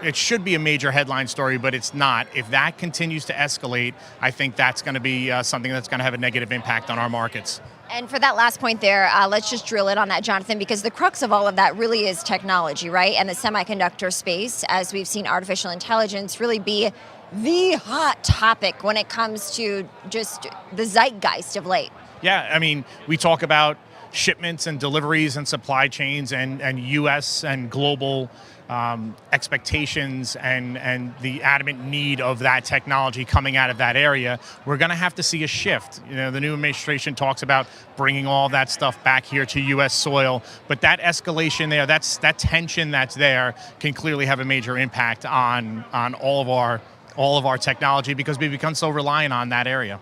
it should be a major headline story, but it's not. If that continues to escalate, I think that's going to be something that's going to have a negative impact on our markets. And for that last point there, let's just drill in on that, Jonathan, because the crux of all of that really is technology, right? And the semiconductor space, as we've seen artificial intelligence really be the hot topic when it comes to just the zeitgeist of late. Yeah, I mean, we talk about shipments and deliveries and supply chains and U.S. and global expectations and the adamant need of that technology coming out of that area. We're going to have to see a shift. You know, the new administration talks about bringing all that stuff back here to U.S. soil, but that escalation there, that tension that's there, can clearly have a major impact on all of our technology because we become so reliant on that area.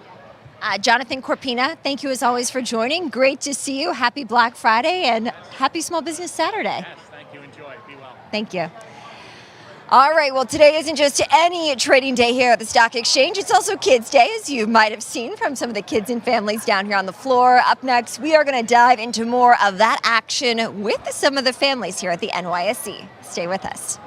Jonathan Corpina, thank you as always for joining. Great to see you. Happy Black Friday and happy Small Business Saturday. Yes, thank you. Enjoy. Be well. Thank you. All right, well, today isn't just any trading day here at the Stock Exchange. It's also Kids Day, as you might have seen from some of the kids and families down here on the floor. Up next, we are going to dive into more of that action with some of the families here at the NYSE. Stay with us.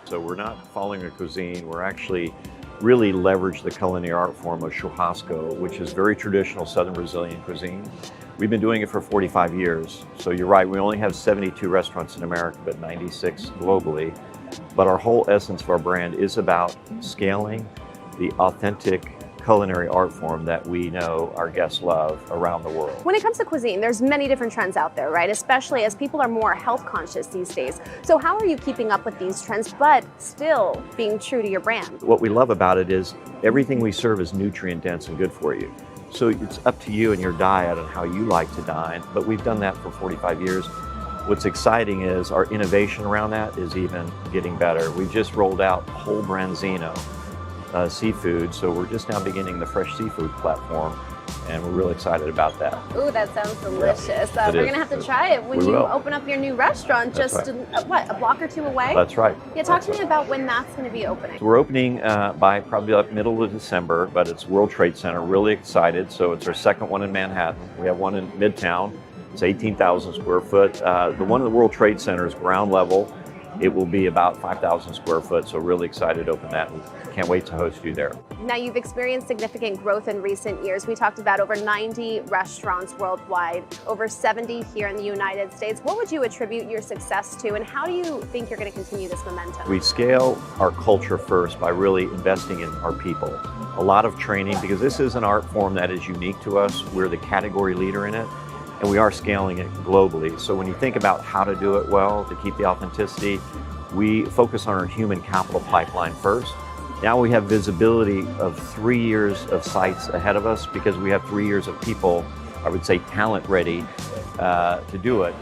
So we're not following a cuisine, we're actually really leverage the culinary art form of churrasco, which is very traditional Southern Brazilian cuisine. We've been doing it for 45 years. So you're right, we only have 72 restaurants in America, but 96 globally. But our whole essence of our brand is about scaling the authentic culinary art form that we know our guests love around the world. When it comes to cuisine, there's many different trends out there, right? Especially as people are more health conscious these days. So how are you keeping up with these trends, but still being true to your brand? What we love about it is everything we serve is nutrient dense and good for you. So it's up to you and your diet and how you like to dine, but we've done that for 45 years. What's exciting is our innovation around that is even getting better. We've just rolled out whole branzino seafood, so we're just now beginning the fresh seafood platform, and we're really excited about that. Ooh, that sounds delicious. Yeah, we're going to have to try it when you open up your new restaurant. That's just, right. A block or two away? That's right. Yeah, talk to me about when that's going to be opening. So we're opening by probably like middle of December, but it's World Trade Center. Really excited. So it's our second one in Manhattan. We have one in Midtown. It's 18,000 square foot. The one in the World Trade Center is ground level. It will be about 5,000 square foot, so really excited to open that. Can't wait to host you there. Now, you've experienced significant growth in recent years. We talked about over 90 restaurants worldwide, over 70 here in the United States. What would you attribute your success to, and how do you think you're going to continue this momentum? We scale our culture first by really investing in our people. A lot of training, because this is an art form that is unique to us. We're the category leader in it, and we are scaling it globally. So when you think about how to do it well, to keep the authenticity, we focus on our human capital pipeline first. Now we have visibility of 3 years of sites ahead of us because we have 3 years of people, I would say talent ready to do it.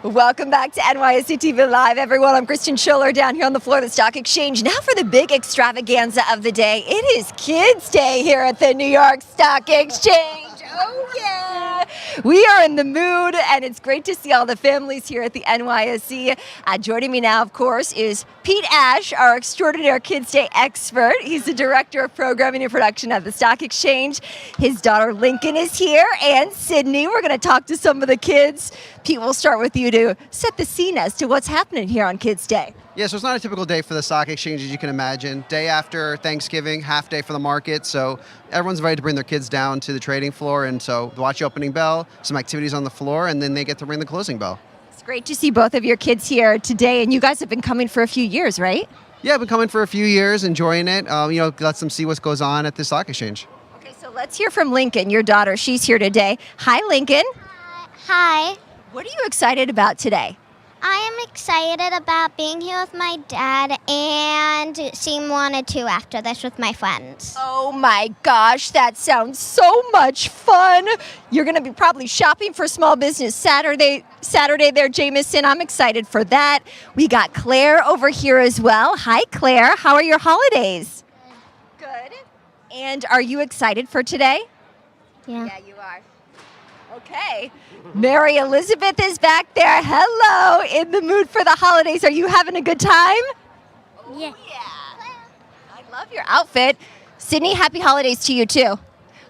Welcome back to NYSE TV Live, everyone. I'm Kristen Scholler down here on the floor of the Stock Exchange. Now for the big extravaganza of the day. It is Kids Day here at the New York Stock Exchange. Oh, yeah. We are in the mood, and it's great to see all the families here at the NYSE. Joining me now, of course, is Pete Ash, our extraordinary Kids Day expert. He's the Director of Programming and Production at the Stock Exchange. His daughter Lincoln is here, and Sydney. We're going to talk to some of the kids. Pete, we'll start with you to set the scene as to what's happening here on Kids Day. Yeah, so it's not a typical day for the stock exchange, as you can imagine. Day after Thanksgiving, half day for the market, so everyone's invited to bring their kids down to the trading floor, and so watch the opening bell, some activities on the floor, and then they get to ring the closing bell. It's great to see both of your kids here today, and you guys have been coming for a few years, right? Yeah, I've been coming for a few years, enjoying it. Let them see what goes on at the stock exchange. Okay, so let's hear from Lincoln, your daughter. She's here today. Hi, Lincoln. Hi. What are you excited about today? I am excited about being here with my dad and seeing 1 or 2 after this with my friends. Oh my gosh, that sounds so much fun. You're going to be probably shopping for Small Business Saturday there, Jameson. I'm excited for that. We got Claire over here as well. Hi, Claire. How are your holidays? Good. And are you excited for today? Yeah. Yeah, you are. Okay. Mary Elizabeth is back there. Hello. In the mood for the holidays. Are you having a good time? Yeah. I love your outfit. Sydney, happy holidays to you too.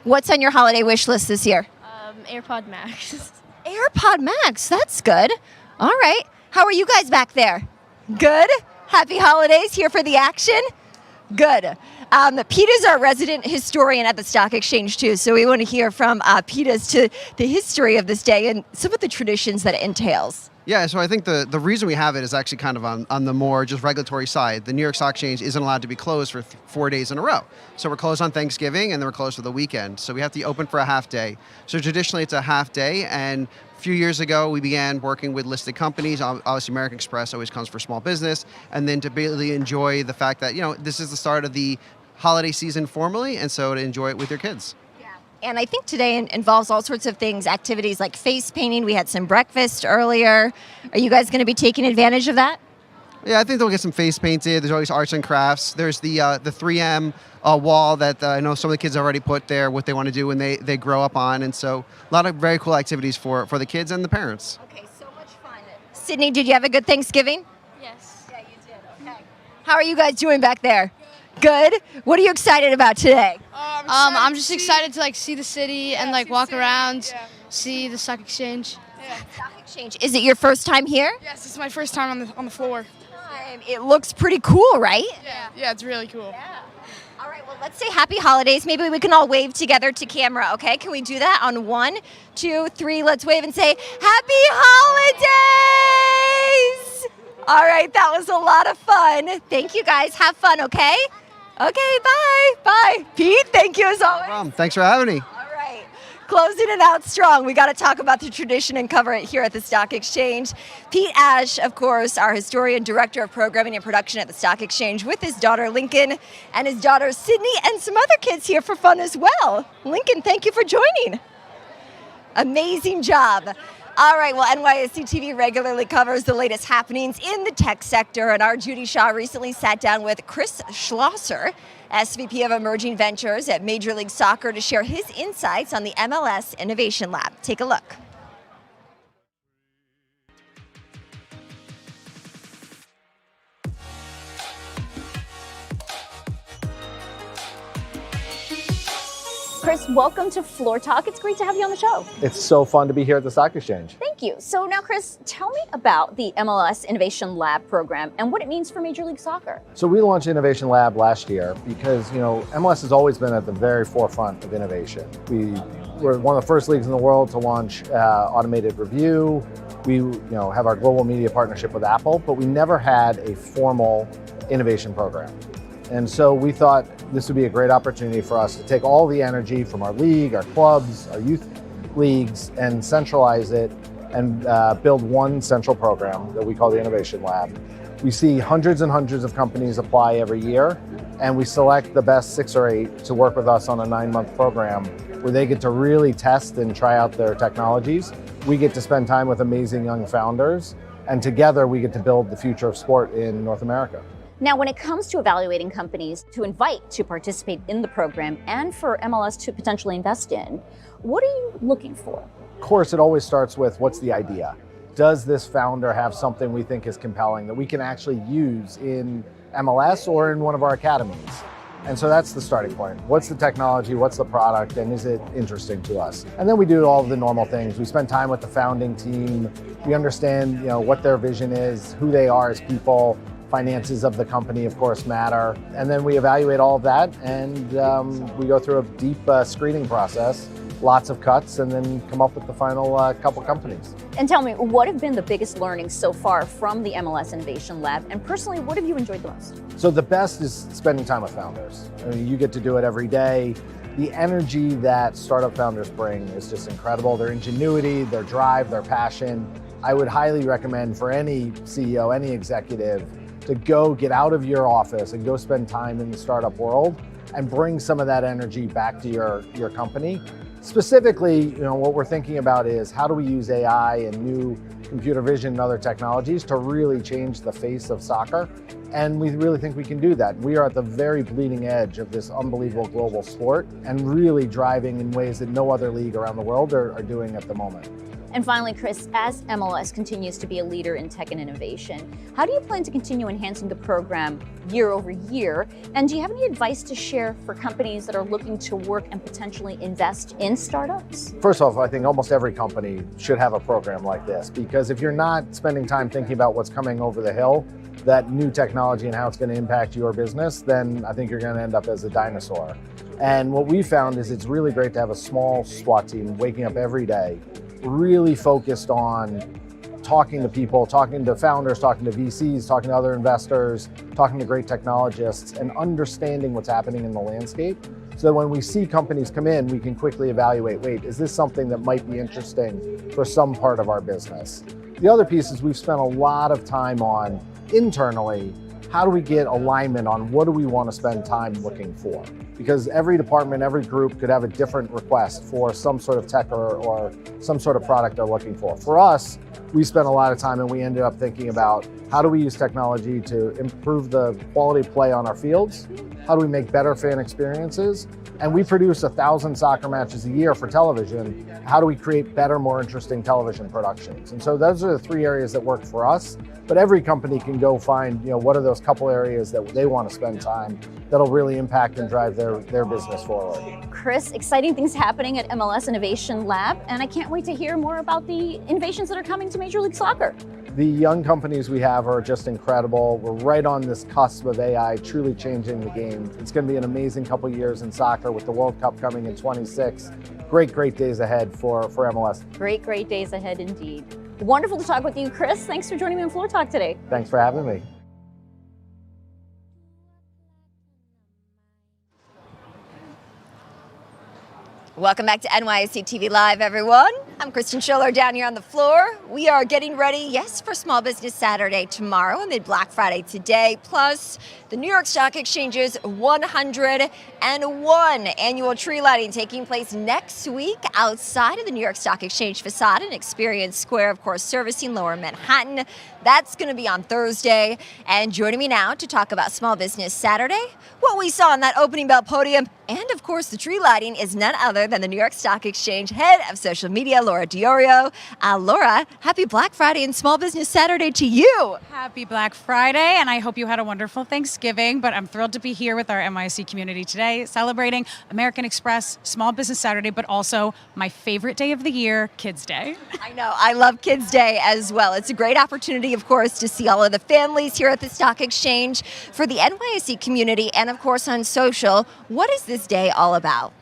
What's on your holiday wish list this year? AirPod Max. AirPod Max. That's good. All right. How are you guys back there? Good. Happy holidays. Here for the action? Good. Pete is our resident historian at the Stock Exchange too, so we want to hear from Pete as to the history of this day and some of the traditions that it entails. Yeah, so I think the reason we have it is actually kind of on the more just regulatory side. The New York Stock Exchange isn't allowed to be closed for 4 days in a row. So we're closed on Thanksgiving and then we're closed for the weekend. So we have to be open for a half day. So traditionally it's a half day, and a few years ago we began working with listed companies. Obviously American Express always comes for small business, and then to really enjoy the fact that, this is the start of the holiday season formally, and so to enjoy it with your kids. And I think today involves all sorts of things, activities like face painting. We had some breakfast earlier. Are you guys going to be taking advantage of that? Yeah, I think they'll get some face painted. There's always arts and crafts. There's the 3M wall that I know some of the kids already put there, what they want to do when they grow up on. And so a lot of very cool activities for the kids and the parents. Okay, so much fun. Sydney, did you have a good Thanksgiving? Yes. Yeah, you did. Okay. How are you guys doing back there? Good. What are you excited about today? I'm just excited to see the city and walk around, see the stock exchange. Stock Exchange. Is it your first time here? Yes, it's my first time on the floor. It looks pretty cool, right? Yeah, it's really cool. Yeah. All right, well, let's say happy holidays. Maybe we can all wave together to camera, okay? Can we do that on 1, 2, 3? Let's wave and say, Happy Holidays! All right, that was a lot of fun. Thank you, guys. Have fun, okay? Okay, bye. Bye. Pete, thank you as always. Thanks for having me. All right. Closing it out strong. We got to talk about the tradition and cover it here at the Stock Exchange. Pete Ash, of course, our historian, director of programming and production at the Stock Exchange, with his daughter Lincoln and his daughter Sydney and some other kids here for fun as well. Lincoln, thank you for joining. Amazing job. All right, well, NYSE TV regularly covers the latest happenings in the tech sector, and our Judy Shaw recently sat down with Chris Schlosser, SVP of Emerging Ventures at Major League Soccer, to share his insights on the MLS Innovation Lab. Take a look. Chris, welcome to Floor Talk. It's great to have you on the show. It's so fun to be here at the Stock Exchange. Thank you. So now, Chris, tell me about the MLS Innovation Lab program and what it means for Major League Soccer. So we launched Innovation Lab last year because, MLS has always been at the very forefront of innovation. We were one of the first leagues in the world to launch automated review. We, have our global media partnership with Apple, but we never had a formal innovation program. And so we thought this would be a great opportunity for us to take all the energy from our league, our clubs, our youth leagues, and centralize it and build one central program that we call the Innovation Lab. We see hundreds and hundreds of companies apply every year, and we select the best 6 or 8 to work with us on a 9-month program where they get to really test and try out their technologies. We get to spend time with amazing young founders, and together we get to build the future of sport in North America. Now, when it comes to evaluating companies to invite to participate in the program and for MLS to potentially invest in, what are you looking for? Of course, it always starts with what's the idea? Does this founder have something we think is compelling that we can actually use in MLS or in one of our academies? And so that's the starting point. What's the technology? What's the product? And is it interesting to us? And then we do all of the normal things. We spend time with the founding team. We understand, what their vision is, who they are as people. Finances of the company, of course, matter. And then we evaluate all of that, and we go through a deep screening process, lots of cuts, and then come up with the final couple companies. And tell me, what have been the biggest learnings so far from the MLS Innovation Lab? And personally, what have you enjoyed the most? So the best is spending time with founders. I mean, you get to do it every day. The energy that startup founders bring is just incredible. Their ingenuity, their drive, their passion. I would highly recommend for any CEO, any executive, to go get out of your office and go spend time in the startup world and bring some of that energy back to your company. Specifically, what we're thinking about is how do we use AI and new computer vision and other technologies to really change the face of soccer? And we really think we can do that. We are at the very bleeding edge of this unbelievable global sport and really driving in ways that no other league around the world are doing at the moment. And finally, Chris, as MLS continues to be a leader in tech and innovation, how do you plan to continue enhancing the program year over year? And do you have any advice to share for companies that are looking to work and potentially invest in startups? First off, I think almost every company should have a program like this, because if you're not spending time thinking about what's coming over the hill, that new technology and how it's going to impact your business, then I think you're going to end up as a dinosaur. And what we found is it's really great to have a small SWAT team waking up every day, really focused on talking to people, talking to founders, talking to VCs, talking to other investors, talking to great technologists, and understanding what's happening in the landscape. So that when we see companies come in, we can quickly evaluate, wait, is this something that might be interesting for some part of our business? The other piece is we've spent a lot of time on internally, how do we get alignment on what do we want to spend time looking for? Because every department, every group could have a different request for some sort of tech or some sort of product they're looking for. For us, we spent a lot of time and we ended up thinking about how do we use technology to improve the quality of play on our fields? How do we make better fan experiences? And we produce 1,000 soccer matches a year for television. How do we create better, more interesting television productions? And so those are the 3 areas that work for us. But every company can go find, what are those couple areas that they want to spend time that'll really impact and drive their business forward. Chris, exciting things happening at MLS Innovation Lab, and I can't wait to hear more about the innovations that are coming to Major League Soccer. The young companies we have are just incredible. We're right on this cusp of AI truly changing the game. It's going to be an amazing couple years in soccer with the World Cup coming in 26. Great days ahead for MLS. Great days ahead indeed. Wonderful to talk with you, Chris. Thanks for joining me on Floor Talk today. Thanks for having me. Welcome back to NYSE TV Live, everyone. I'm Kristen Scholler down here on the floor. We are getting ready, yes, for Small Business Saturday tomorrow and then Black Friday today, plus the New York Stock Exchange's 101 annual tree lighting taking place next week outside of the New York Stock Exchange facade in Experience Square, of course, servicing Lower Manhattan. That's going to be on Thursday. And joining me now to talk about Small Business Saturday, what we saw on that opening bell podium, and of course the tree lighting is none other than the New York Stock Exchange head of social media, Laura Diorio. Laura, happy Black Friday and Small Business Saturday to you. Happy Black Friday, and I hope you had a wonderful Thanksgiving, but I'm thrilled to be here with our NYSE community today, celebrating American Express Small Business Saturday, but also my favorite day of the year, Kids Day. I know, I love Kids Day as well. It's a great opportunity, of course, to see all of the families here at the Stock Exchange. For the NYSE community and, of course, on social, what is this day all about?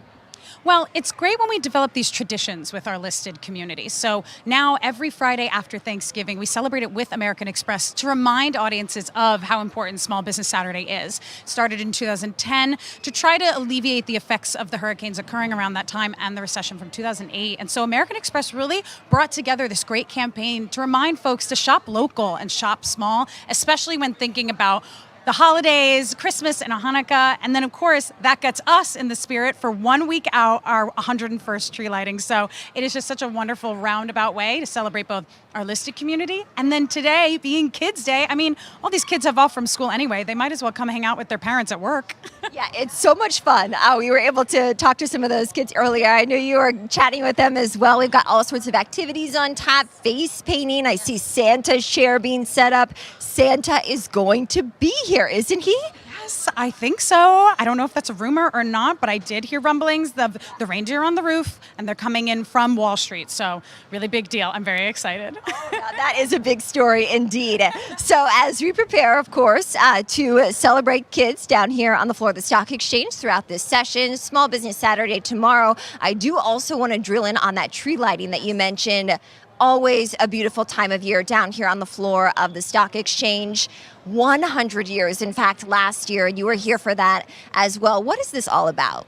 Well, it's great when we develop these traditions with our listed community. So now every Friday after Thanksgiving, we celebrate it with American Express to remind audiences of how important Small Business Saturday is. Started in 2010 to try to alleviate the effects of the hurricanes occurring around that time and the recession from 2008. And so American Express really brought together this great campaign to remind folks to shop local and shop small, especially when thinking about the holidays, Christmas and Hanukkah. And then, of course, that gets us in the spirit for 1 week out, our 101st tree lighting. So it is just such a wonderful roundabout way to celebrate both our listed community and then today being Kids Day. I mean, all these kids have off from school anyway. They might as well come hang out with their parents at work. Yeah, it's so much fun. We were able to talk to some of those kids earlier. I know you were chatting with them as well. We've got all sorts of activities on tap, face painting. I see Santa's chair being set up. Santa is going to be here, isn't he? Yes, I think so. I don't know if that's a rumor or not, but I did hear rumblings of the reindeer on the roof, and they're coming in from Wall Street. So really big deal. I'm very excited. Now, that is a big story indeed. So as we prepare, of course, to celebrate kids down here on the floor of the Stock Exchange throughout this session, Small Business Saturday tomorrow, I do also want to drill in on that tree lighting that you mentioned. Always a beautiful time of year down here on the floor of the Stock Exchange. 100 years. In fact, last year you were here for that as well. What is this all about?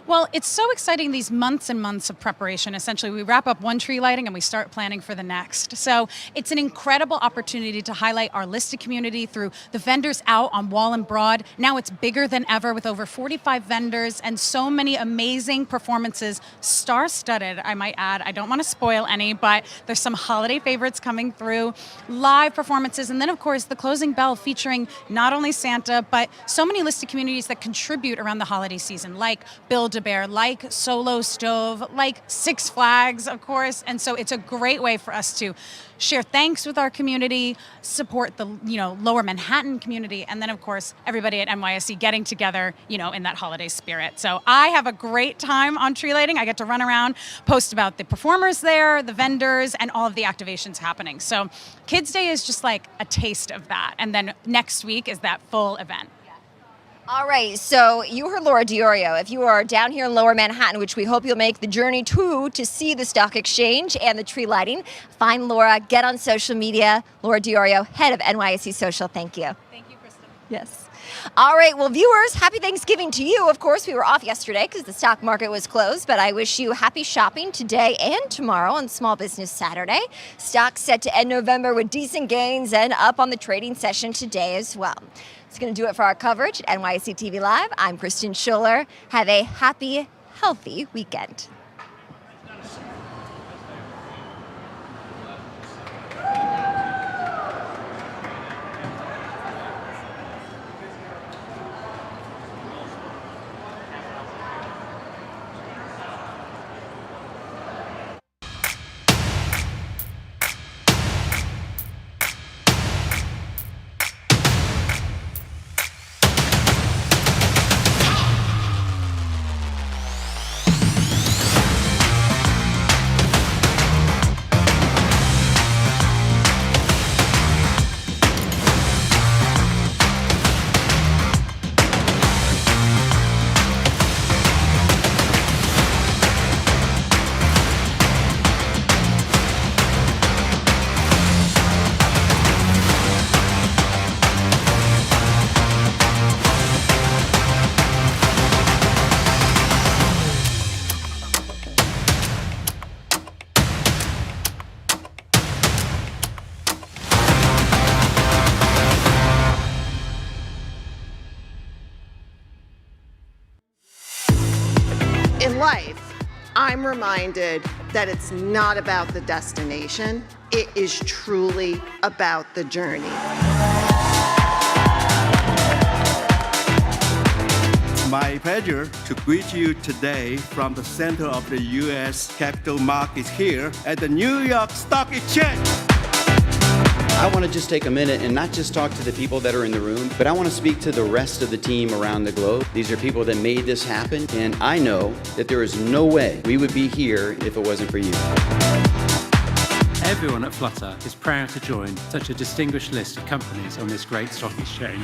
Well, it's so exciting, these months and months of preparation. Essentially, we wrap up one tree lighting and we start planning for the next. So it's an incredible opportunity to highlight our listed community through the vendors out on Wall and Broad. Now it's bigger than ever with over 45 vendors and so many amazing performances, star-studded, I might add. I don't want to spoil any, but there's some holiday favorites coming through, live performances, and then, of course, the closing bell featuring not only Santa, but so many listed communities that contribute around the holiday season, like Build-A-Bear, like Solo Stove, like Six Flags, of course. And so it's a great way for us to share thanks with our community, support the lower Manhattan community, and then, of course, everybody at NYSE getting together, in that holiday spirit. So I have a great time on tree lighting. I get to run around, post about the performers there, the vendors, and all of the activations happening. So Kids Day is just like a taste of that. And then next week is that full event. All right, so you heard Laura Diorio. If you are down here in Lower Manhattan, which we hope you'll make the journey to see the Stock Exchange and the tree lighting, find Laura, get on social media. Laura Diorio, head of NYSE Social. Thank you. Thank you, Kristen. Yes. All right, well, viewers, happy Thanksgiving to you. Of course, we were off yesterday because the stock market was closed, but I wish you happy shopping today and tomorrow on Small Business Saturday. Stocks set to end November with decent gains and up on the trading session today as well. It's going to do it for our coverage at NYSE TV Live. I'm Kristen Schuller. Have a happy, healthy weekend. In life, I'm reminded that it's not about the destination. It is truly about the journey. My pleasure to greet you today from the center of the U.S. capital markets here at the New York Stock Exchange. I want to just take a minute and not just talk to the people that are in the room, but I want to speak to the rest of the team around the globe. These are people that made this happen, and I know that there is no way we would be here if it wasn't for you. Everyone at Flutter is proud to join such a distinguished list of companies on this great stock exchange.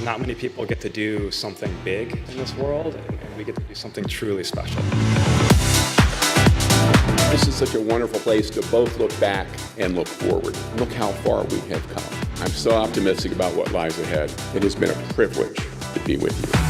Not many people get to do something big in this world, and we get to do something truly special. This is such a wonderful place to both look back and look forward. Look how far we have come. I'm so optimistic about what lies ahead. It has been a privilege to be with you.